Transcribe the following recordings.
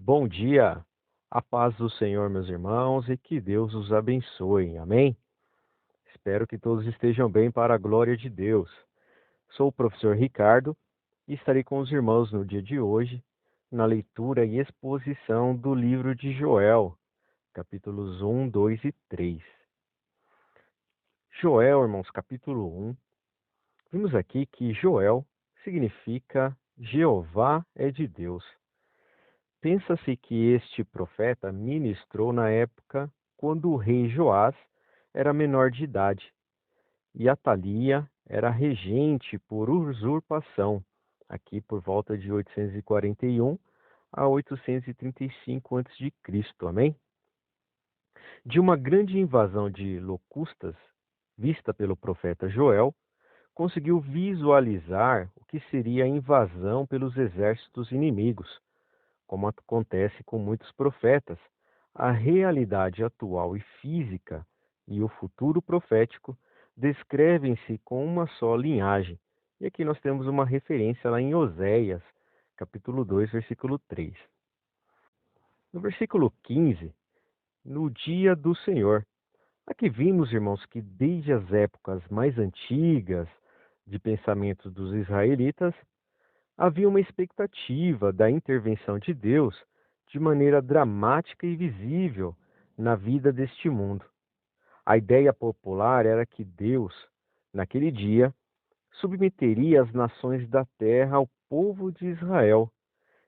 Bom dia, a paz do Senhor, meus irmãos, e que Deus os abençoe. Amém? Espero que todos estejam bem para a glória de Deus. Sou o professor Ricardo e estarei com os irmãos no dia de hoje, na leitura e exposição do livro de Joel, capítulos 1, 2 e 3. Joel, irmãos, capítulo 1. Vimos aqui que Joel significa Jeová é de Deus. Pensa-se que este profeta ministrou na época quando o rei Joás era menor de idade e Atalia era regente por usurpação, aqui por volta de 841 a 835 a.C. Amém? De uma grande invasão de locustas vista pelo profeta Joel, conseguiu visualizar o que seria a invasão pelos exércitos inimigos. Como acontece com muitos profetas, a realidade atual e física e o futuro profético descrevem-se com uma só linhagem. E aqui nós temos uma referência lá em Oséias, capítulo 2, versículo 3. No versículo 15, no dia do Senhor. Aqui vimos, irmãos, que desde as épocas mais antigas de pensamentos dos israelitas, havia uma expectativa da intervenção de Deus de maneira dramática e visível na vida deste mundo. A ideia popular era que Deus, naquele dia, submeteria as nações da terra ao povo de Israel,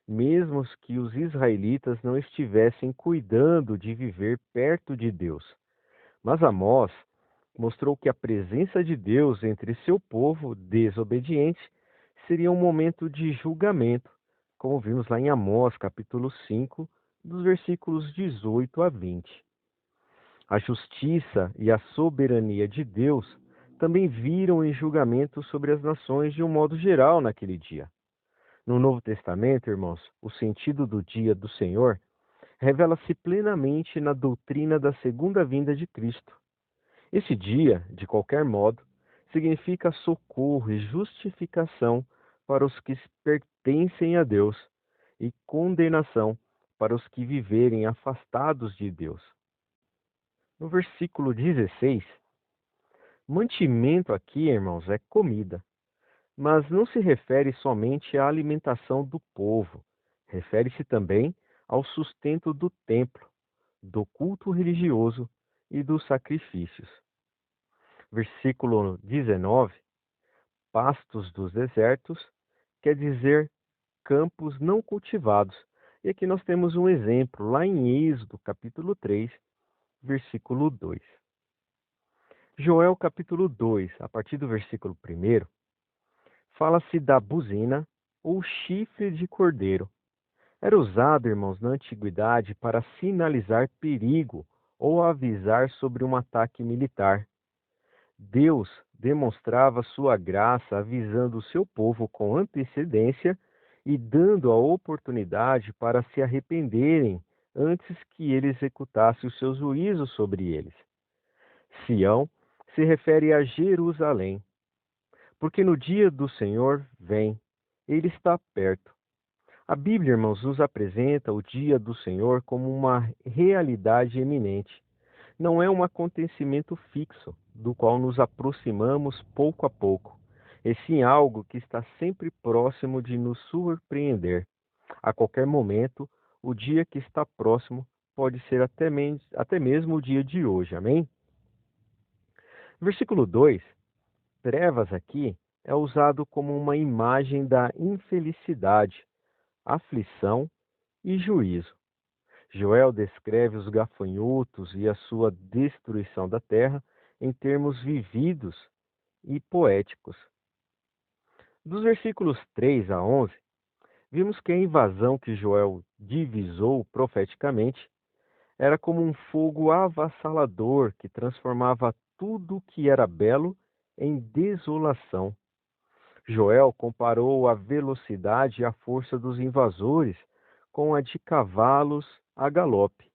mesmo que os israelitas não estivessem cuidando de viver perto de Deus. Mas Amós mostrou que a presença de Deus entre seu povo desobediente seria um momento de julgamento, como vimos lá em Amós, capítulo 5, dos versículos 18 a 20. A justiça e a soberania de Deus também viram em julgamento sobre as nações de um modo geral naquele dia. No Novo Testamento, irmãos, o sentido do dia do Senhor revela-se plenamente na doutrina da segunda vinda de Cristo. Esse dia, de qualquer modo, significa socorro e justificação para os que pertencem a Deus e condenação para os que viverem afastados de Deus. No versículo 16, mantimento aqui, irmãos, é comida, mas não se refere somente à alimentação do povo, refere-se também ao sustento do templo, do culto religioso e dos sacrifícios. Versículo 19, pastos dos desertos, quer dizer campos não cultivados. E aqui nós temos um exemplo, lá em Êxodo, capítulo 3, versículo 2. Joel, capítulo 2, a partir do versículo 1, fala-se da buzina ou chifre de cordeiro. Era usado, irmãos, na antiguidade para sinalizar perigo ou avisar sobre um ataque militar. Deus demonstrava sua graça avisando o seu povo com antecedência e dando a oportunidade para se arrependerem antes que ele executasse o seu juízo sobre eles. Sião se refere a Jerusalém, porque no dia do Senhor vem, ele está perto. A Bíblia, irmãos, nos apresenta o dia do Senhor como uma realidade eminente. Não é um acontecimento fixo, do qual nos aproximamos pouco a pouco, e sim algo que está sempre próximo de nos surpreender. A qualquer momento, o dia que está próximo pode ser até mesmo o dia de hoje. Amém? Versículo 2. Trevas aqui é usado como uma imagem da infelicidade, aflição e juízo. Joel descreve os gafanhotos e a sua destruição da terra em termos vividos e poéticos. Dos versículos 3 a 11, vimos que a invasão que Joel divisou profeticamente era como um fogo avassalador que transformava tudo que era belo em desolação. Joel comparou a velocidade e a força dos invasores com a de cavalos a galope.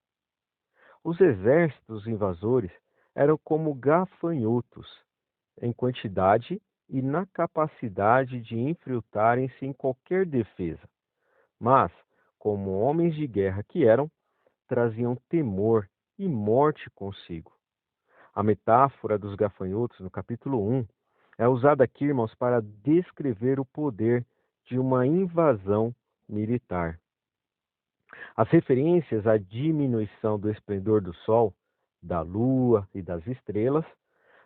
Os exércitos invasores eram como gafanhotos, em quantidade e na capacidade de infiltrarem-se em qualquer defesa. Mas, como homens de guerra que eram, traziam temor e morte consigo. A metáfora dos gafanhotos, no capítulo 1, é usada aqui, irmãos, para descrever o poder de uma invasão militar. As referências à diminuição do esplendor do sol, da lua e das estrelas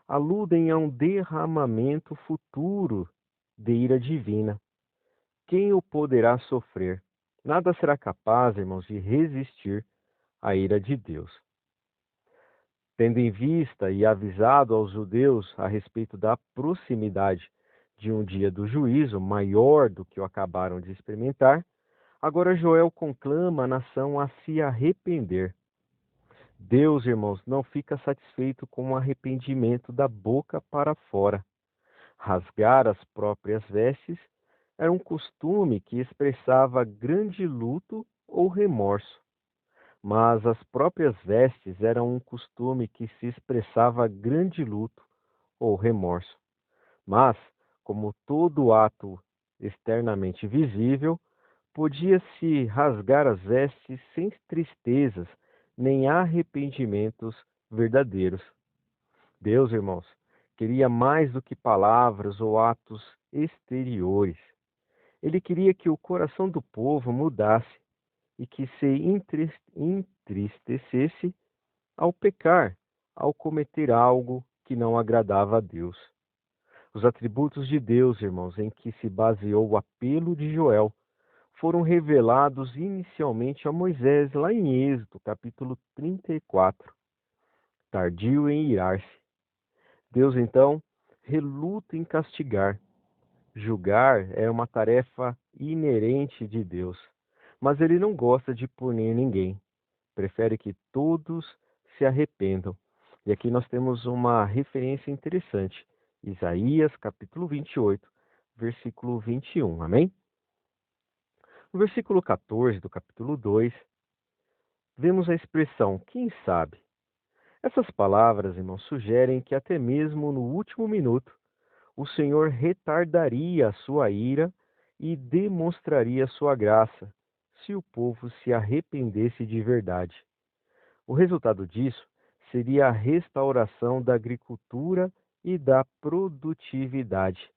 aludem a um derramamento futuro de ira divina. Quem o poderá sofrer? Nada será capaz, irmãos, de resistir à ira de Deus. Tendo em vista e avisado aos judeus a respeito da proximidade de um dia do juízo maior do que o acabaram de experimentar, agora Joel conclama a nação a se arrepender. Deus, irmãos, não fica satisfeito com o arrependimento da boca para fora. Rasgar as próprias vestes era um costume que expressava grande luto ou remorso. Mas as próprias vestes eram um costume que se expressava grande luto ou remorso. Mas, como todo ato externamente visível, podia-se rasgar as vestes sem tristezas nem arrependimentos verdadeiros. Deus, irmãos, queria mais do que palavras ou atos exteriores. Ele queria que o coração do povo mudasse e que se entristecesse ao pecar, ao cometer algo que não agradava a Deus. Os atributos de Deus, irmãos, em que se baseou o apelo de Joel, foram revelados inicialmente a Moisés, lá em Êxodo, capítulo 34. Tardio em irar-se. Deus, então, reluta em castigar. Julgar é uma tarefa inerente de Deus, mas ele não gosta de punir ninguém. Prefere que todos se arrependam. E aqui nós temos uma referência interessante. Isaías, capítulo 28, versículo 21. Amém? No versículo 14 do capítulo 2, vemos a expressão quem sabe. Essas palavras, irmãos, sugerem que até mesmo no último minuto, o Senhor retardaria a sua ira e demonstraria sua graça, se o povo se arrependesse de verdade. O resultado disso seria a restauração da agricultura e da produtividade.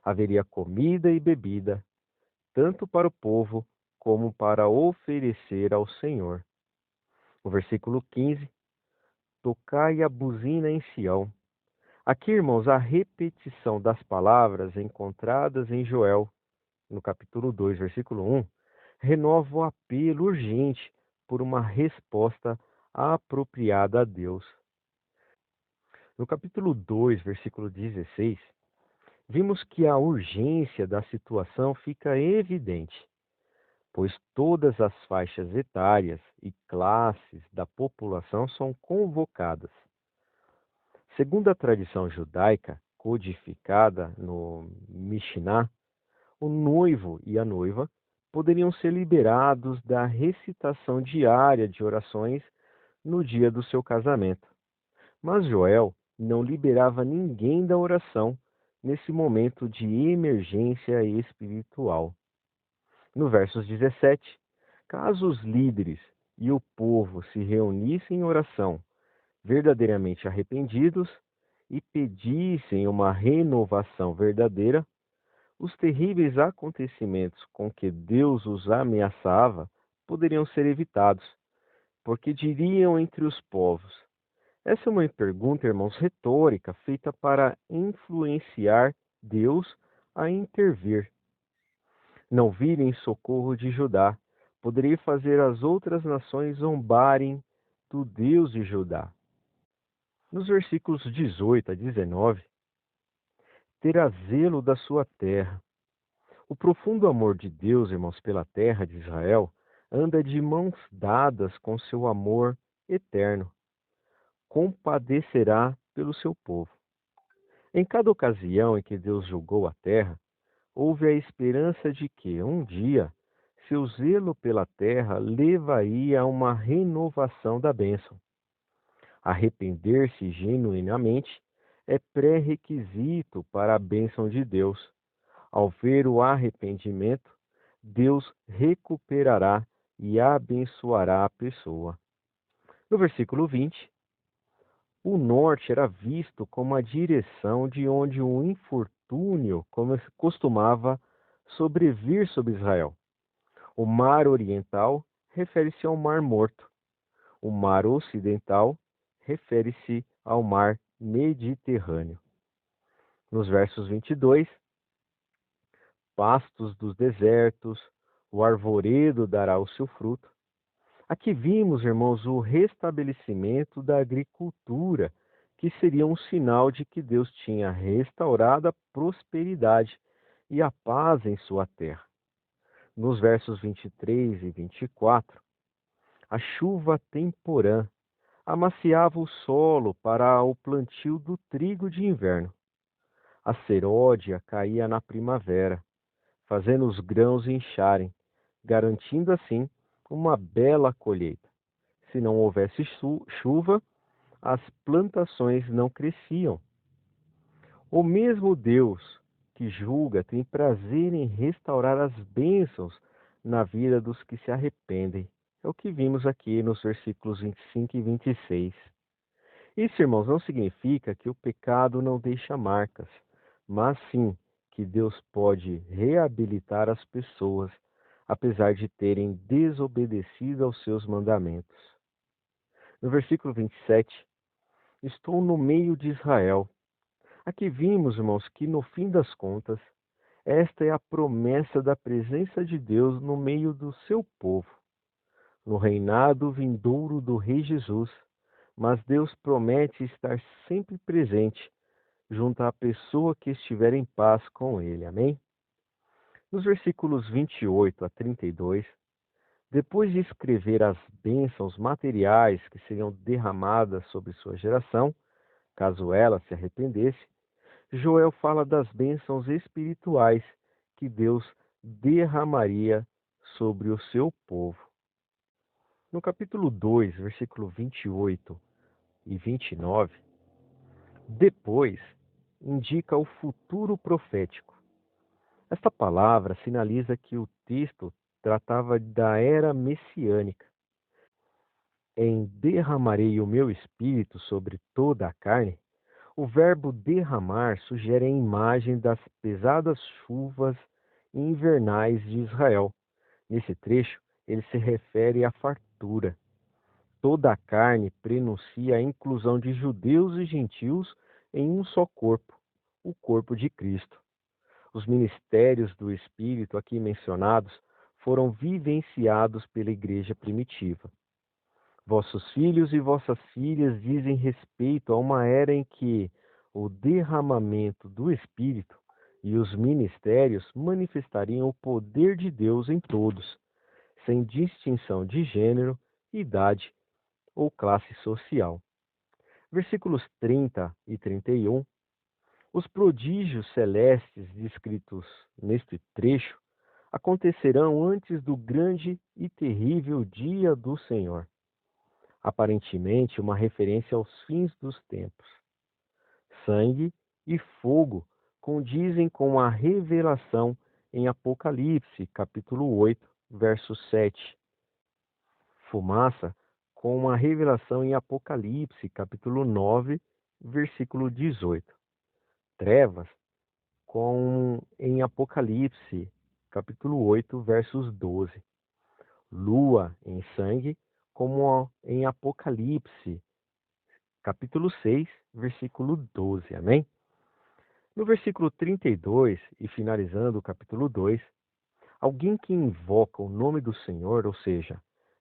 Haveria comida e bebida, tanto para o povo como para oferecer ao Senhor. O versículo 15: tocai a buzina em Sião. Aqui, irmãos, a repetição das palavras encontradas em Joel, no capítulo 2, versículo 1, renova o apelo urgente por uma resposta apropriada a Deus. No capítulo 2, versículo 16, vimos que a urgência da situação fica evidente, pois todas as faixas etárias e classes da população são convocadas. Segundo a tradição judaica, codificada no Mishnah, o noivo e a noiva poderiam ser liberados da recitação diária de orações no dia do seu casamento. Mas Joel não liberava ninguém da oração nesse momento de emergência espiritual. No versos 17, caso os líderes e o povo se reunissem em oração, verdadeiramente arrependidos, e pedissem uma renovação verdadeira, os terríveis acontecimentos com que Deus os ameaçava poderiam ser evitados, porque diriam entre os povos. Essa é uma pergunta, irmãos, retórica, feita para influenciar Deus a intervir. Não virem socorro de Judá, poderia fazer as outras nações zombarem do Deus de Judá. Nos versículos 18 a 19, terá zelo da sua terra. O profundo amor de Deus, irmãos, pela terra de Israel, anda de mãos dadas com seu amor eterno. Compadecerá pelo seu povo. Em cada ocasião em que Deus julgou a terra, houve a esperança de que, um dia, seu zelo pela terra levaria a uma renovação da bênção. Arrepender-se genuinamente é pré-requisito para a bênção de Deus. Ao ver o arrependimento, Deus recuperará e abençoará a pessoa. No versículo 20, o norte era visto como a direção de onde o infortúnio costumava sobrevir sobre Israel. O mar oriental refere-se ao Mar Morto. O mar ocidental refere-se ao mar Mediterrâneo. Nos versos 22, pastos dos desertos, o arvoredo dará o seu fruto. Aqui vimos, irmãos, o restabelecimento da agricultura, que seria um sinal de que Deus tinha restaurado a prosperidade e a paz em sua terra. Nos versos 23 e 24, a chuva temporã amaciava o solo para o plantio do trigo de inverno. A serôdia caía na primavera, fazendo os grãos incharem, garantindo assim uma bela colheita. Se não houvesse chuva, as plantações não cresciam. O mesmo Deus que julga tem prazer em restaurar as bênçãos na vida dos que se arrependem. É o que vimos aqui nos versículos 25 e 26. Isso, irmãos, não significa que o pecado não deixa marcas, mas sim que Deus pode reabilitar as pessoas, apesar de terem desobedecido aos seus mandamentos. No versículo 27, estou no meio de Israel. Aqui vimos, irmãos, que no fim das contas, esta é a promessa da presença de Deus no meio do seu povo, no reinado vindouro do Rei Jesus. Mas Deus promete estar sempre presente junto à pessoa que estiver em paz com Ele. Amém? Nos versículos 28 a 32, depois de escrever as bênçãos materiais que seriam derramadas sobre sua geração, caso ela se arrependesse, Joel fala das bênçãos espirituais que Deus derramaria sobre o seu povo. No capítulo 2, versículo 28 e 29, depois indica o futuro profético. Esta palavra sinaliza que o texto tratava da era messiânica. Em derramarei o meu espírito sobre toda a carne, o verbo derramar sugere a imagem das pesadas chuvas invernais de Israel. Nesse trecho, ele se refere à fartura. Toda a carne prenuncia a inclusão de judeus e gentios em um só corpo, o corpo de Cristo. Os ministérios do Espírito aqui mencionados foram vivenciados pela igreja primitiva. Vossos filhos e vossas filhas dizem respeito a uma era em que o derramamento do Espírito e os ministérios manifestariam o poder de Deus em todos, sem distinção de gênero, idade ou classe social. Versículos 30 e 31. Os prodígios celestes descritos neste trecho acontecerão antes do grande e terrível dia do Senhor. Aparentemente, uma referência aos fins dos tempos. Sangue e fogo condizem com a revelação em Apocalipse, capítulo 8, verso 7. Fumaça com a revelação em Apocalipse, capítulo 9, versículo 18. Trevas em Apocalipse, capítulo 8, versos 12. Lua em sangue, como em Apocalipse, capítulo 6, versículo 12. Amém? No versículo 32, e finalizando o capítulo 2, alguém que invoca o nome do Senhor, ou seja,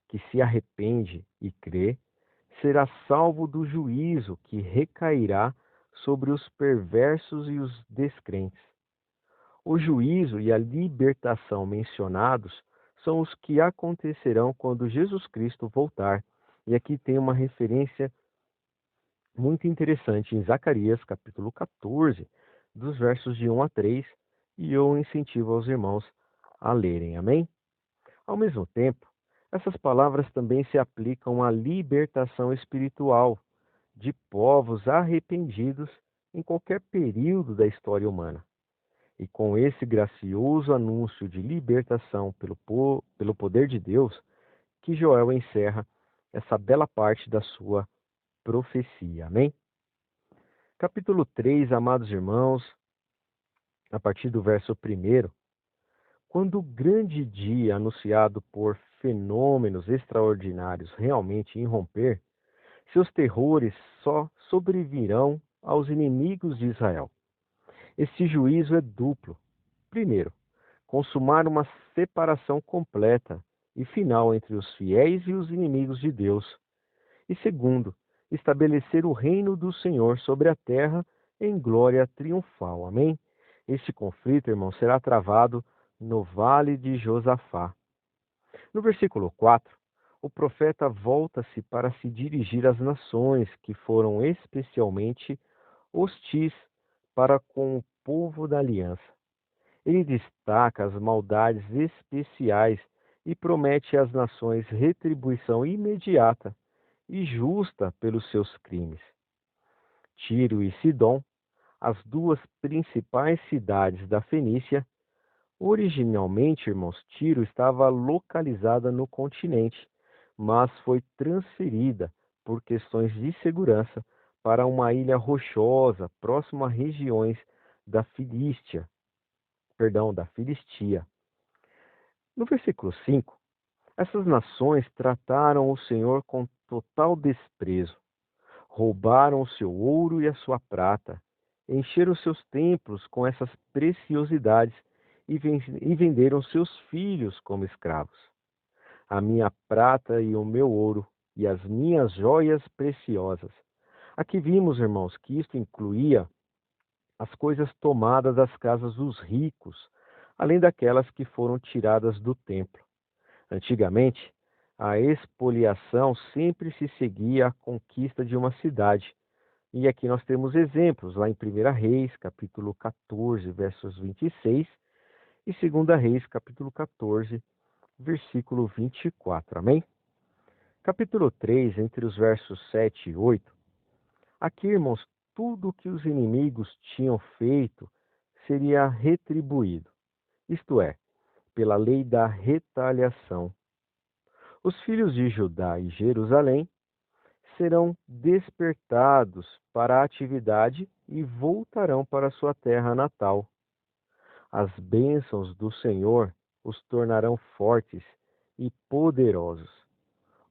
que se arrepende e crê, será salvo do juízo que recairá sobre os perversos e os descrentes. O juízo e a libertação mencionados são os que acontecerão quando Jesus Cristo voltar. E aqui tem uma referência muito interessante em Zacarias, capítulo 14, dos versos de 1 a 3, e eu incentivo aos irmãos a lerem. Amém? Ao mesmo tempo, essas palavras também se aplicam à libertação espiritual de povos arrependidos em qualquer período da história humana. E com esse gracioso anúncio de libertação pelo poder de Deus, que Joel encerra essa bela parte da sua profecia. Amém? Capítulo 3, amados irmãos, a partir do verso 1. Quando o grande dia anunciado por fenômenos extraordinários realmente irromper, seus terrores só sobrevirão aos inimigos de Israel. Este juízo é duplo. Primeiro, consumar uma separação completa e final entre os fiéis e os inimigos de Deus. E segundo, estabelecer o reino do Senhor sobre a terra em glória triunfal. Amém? Este conflito, irmão, será travado no vale de Josafá. No versículo 4, o profeta volta-se para se dirigir às nações que foram especialmente hostis para com o povo da aliança. Ele destaca as maldades especiais e promete às nações retribuição imediata e justa pelos seus crimes. Tiro e Sidom, as duas principais cidades da Fenícia. Originalmente, irmãos, Tiro estava localizada no continente, mas foi transferida por questões de segurança para uma ilha rochosa próxima a regiões da Filistia. No versículo 5, essas nações trataram o Senhor com total desprezo. Roubaram o seu ouro e a sua prata, encheram seus templos com essas preciosidades e venderam seus filhos como escravos. A minha prata e o meu ouro e as minhas joias preciosas. Aqui vimos, irmãos, que isto incluía as coisas tomadas das casas dos ricos, além daquelas que foram tiradas do templo. Antigamente, a expoliação sempre se seguia à conquista de uma cidade. E aqui nós temos exemplos, lá em 1 Reis, capítulo 14, versos 26, e 2 Reis, capítulo 14, versículo 24. Amém? Capítulo 3, entre os versos 7 e 8. Aqui, irmãos, tudo o que os inimigos tinham feito seria retribuído, isto é, pela lei da retaliação. Os filhos de Judá e Jerusalém serão despertados para a atividade e voltarão para sua terra natal. As bênçãos do Senhor os tornarão fortes e poderosos.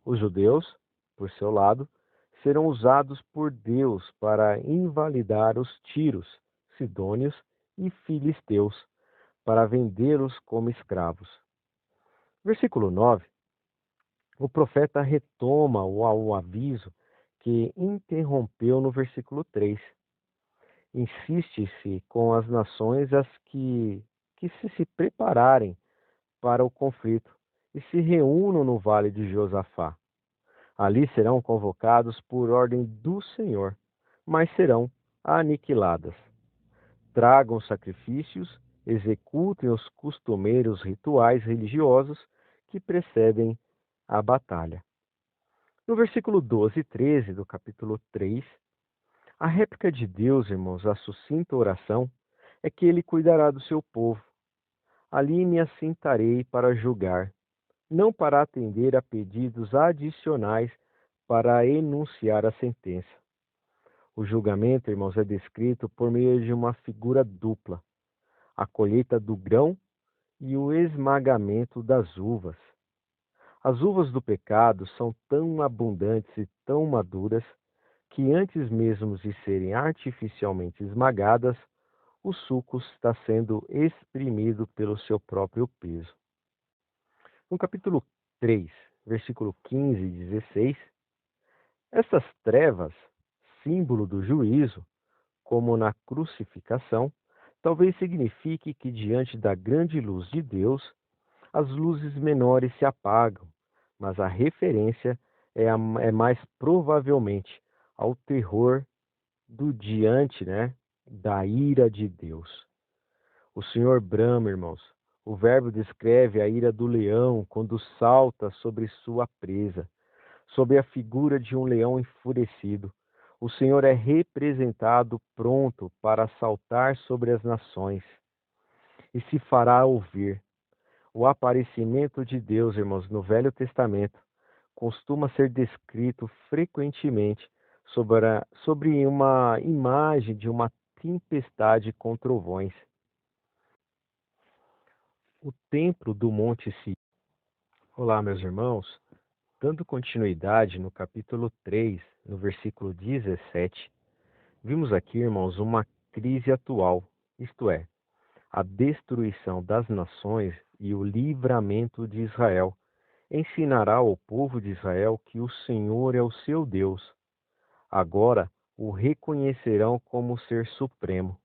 Os judeus, por seu lado, serão usados por Deus para invalidar os tíros, sidônios e filisteus, para vendê-los como escravos. Versículo 9. O profeta retoma o aviso que interrompeu no versículo 3. Insiste-se com as nações que se prepararem para o conflito e se reúnam no vale de Josafá. Ali serão convocados por ordem do Senhor, mas serão aniquiladas. Tragam sacrifícios, executem os costumeiros rituais religiosos que precedem a batalha. No versículo 12 e 13 do capítulo 3, a réplica de Deus, irmãos, à sucinta oração, é que ele cuidará do seu povo. Ali me assentarei para julgar, não para atender a pedidos adicionais para enunciar a sentença. O julgamento, irmãos, é descrito por meio de uma figura dupla: a colheita do grão e o esmagamento das uvas. As uvas do pecado são tão abundantes e tão maduras que antes mesmo de serem artificialmente esmagadas, o suco está sendo exprimido pelo seu próprio peso. No capítulo 3, versículo 15 e 16, essas trevas, símbolo do juízo, como na crucificação, talvez signifique que diante da grande luz de Deus, as luzes menores se apagam, mas a referência é mais provavelmente ao terror do diante, da ira de Deus. O Senhor brama, irmãos. O verbo descreve a ira do leão quando salta sobre sua presa, sob a figura de um leão enfurecido. O Senhor é representado pronto para saltar sobre as nações. e se fará ouvir. O aparecimento de Deus, irmãos, no Velho Testamento, costuma ser descrito frequentemente sobre uma imagem de uma tempestade com trovões. O templo do Monte Sião. Olá, meus irmãos. Dando continuidade no capítulo 3, no versículo 17, vimos aqui, irmãos, uma crise atual, isto é, a destruição das nações e o livramento de Israel. Ensinará ao povo de Israel que o Senhor é o seu Deus. Agora o reconhecerão como ser supremo.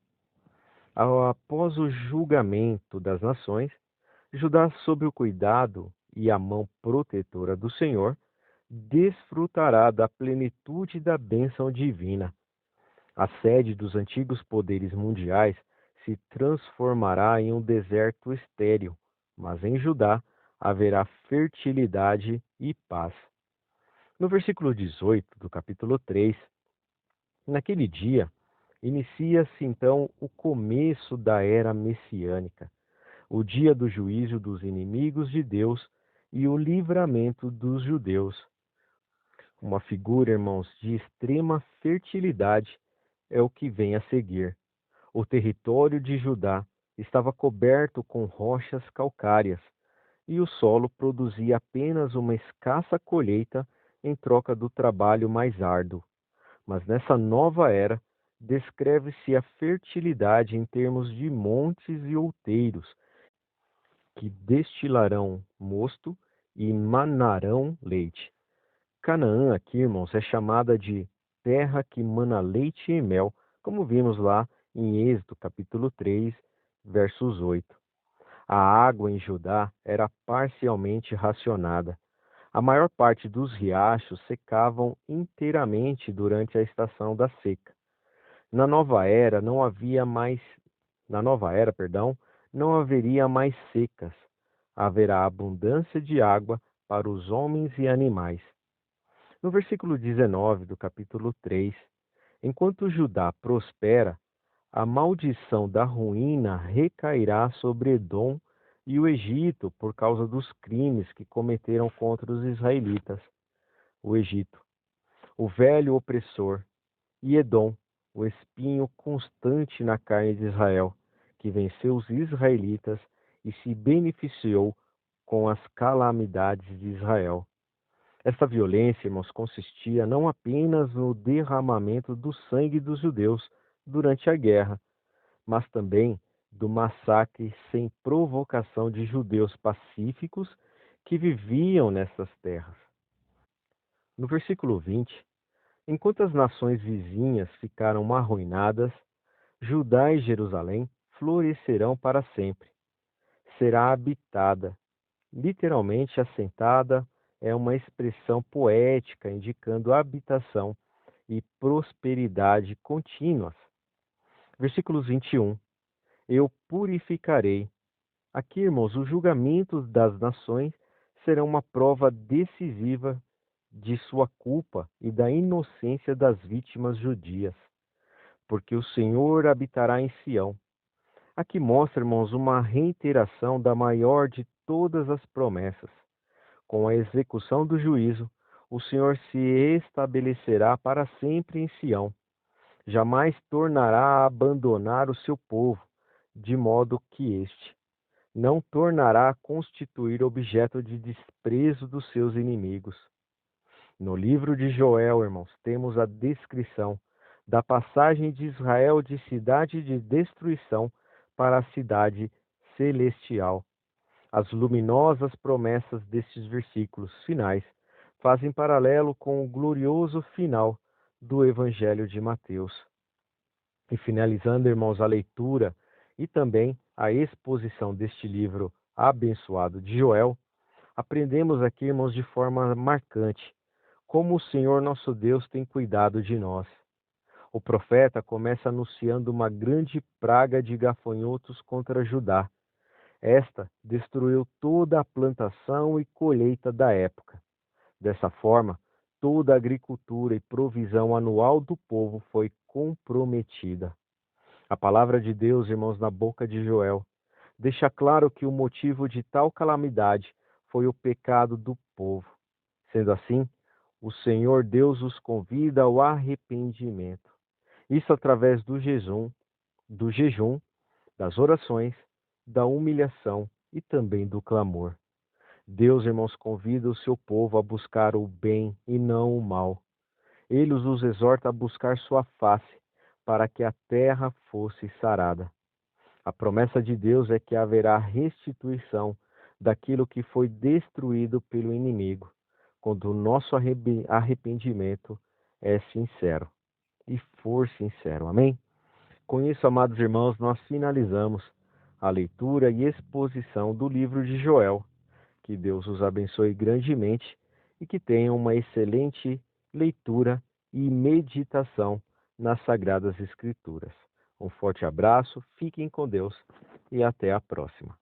Após o julgamento das nações, Judá, sob o cuidado e a mão protetora do Senhor, desfrutará da plenitude da bênção divina. A sede dos antigos poderes mundiais se transformará em um deserto estéril, mas em Judá haverá fertilidade e paz. No versículo 18 do capítulo 3, naquele dia, inicia-se então o começo da era messiânica, o dia do juízo dos inimigos de Deus e o livramento dos judeus. Uma figura, irmãos, de extrema fertilidade é o que vem a seguir. O território de Judá estava coberto com rochas calcárias, e o solo produzia apenas uma escassa colheita em troca do trabalho mais árduo. Mas nessa nova era, descreve-se a fertilidade em termos de montes e outeiros, que destilarão mosto e manarão leite. Canaã aqui, irmãos, é chamada de terra que mana leite e mel, como vimos lá em Êxodo, capítulo 3, versos 8. A água em Judá era parcialmente racionada. A maior parte dos riachos secavam inteiramente durante a estação da seca. Na nova era não havia mais, na nova era, perdão, não haveria mais secas. Haverá abundância de água para os homens e animais. No versículo 19 do capítulo 3, enquanto Judá prospera, a maldição da ruína recairá sobre Edom e o Egito por causa dos crimes que cometeram contra os israelitas. O Egito, o velho opressor, e Edom, o espinho constante na carne de Israel, que venceu os israelitas e se beneficiou com as calamidades de Israel. Esta violência, irmãos, consistia não apenas no derramamento do sangue dos judeus durante a guerra, mas também do massacre sem provocação de judeus pacíficos que viviam nessas terras. No versículo 20, enquanto as nações vizinhas ficaram arruinadas, Judá e Jerusalém florescerão para sempre. Será habitada. Literalmente, assentada é uma expressão poética indicando habitação e prosperidade contínuas. Versículos 21. Eu purificarei. Aqui, irmãos, os julgamentos das nações serão uma prova decisiva de sua culpa e da inocência das vítimas judias, porque o Senhor habitará em Sião. Aqui mostra, irmãos, uma reiteração da maior de todas as promessas. Com a execução do juízo, o Senhor se estabelecerá para sempre em Sião. Jamais tornará a abandonar o seu povo, de modo que este não tornará a constituir objeto de desprezo dos seus inimigos. No livro de Joel, irmãos, temos a descrição da passagem de Israel de cidade de destruição para a cidade celestial. As luminosas promessas destes versículos finais fazem paralelo com o glorioso final do Evangelho de Mateus. E finalizando, irmãos, a leitura e também a exposição deste livro abençoado de Joel, aprendemos aqui, irmãos, de forma marcante como o Senhor nosso Deus tem cuidado de nós. O profeta começa anunciando uma grande praga de gafanhotos contra Judá. Esta destruiu toda a plantação e colheita da época. Dessa forma, toda a agricultura e provisão anual do povo foi comprometida. A palavra de Deus, irmãos, na boca de Joel, deixa claro que o motivo de tal calamidade foi o pecado do povo. Sendo assim, o Senhor Deus os convida ao arrependimento. Isso através do jejum, das orações, da humilhação e também do clamor. Deus, irmãos, convida o seu povo a buscar o bem e não o mal. Ele os exorta a buscar sua face, para que a terra fosse sarada. A promessa de Deus é que haverá restituição daquilo que foi destruído pelo inimigo, quando o nosso arrependimento é sincero e for sincero. Amém? Com isso, amados irmãos, nós finalizamos a leitura e exposição do livro de Joel. Que Deus os abençoe grandemente e que tenham uma excelente leitura e meditação nas Sagradas Escrituras. Um forte abraço, fiquem com Deus e até a próxima.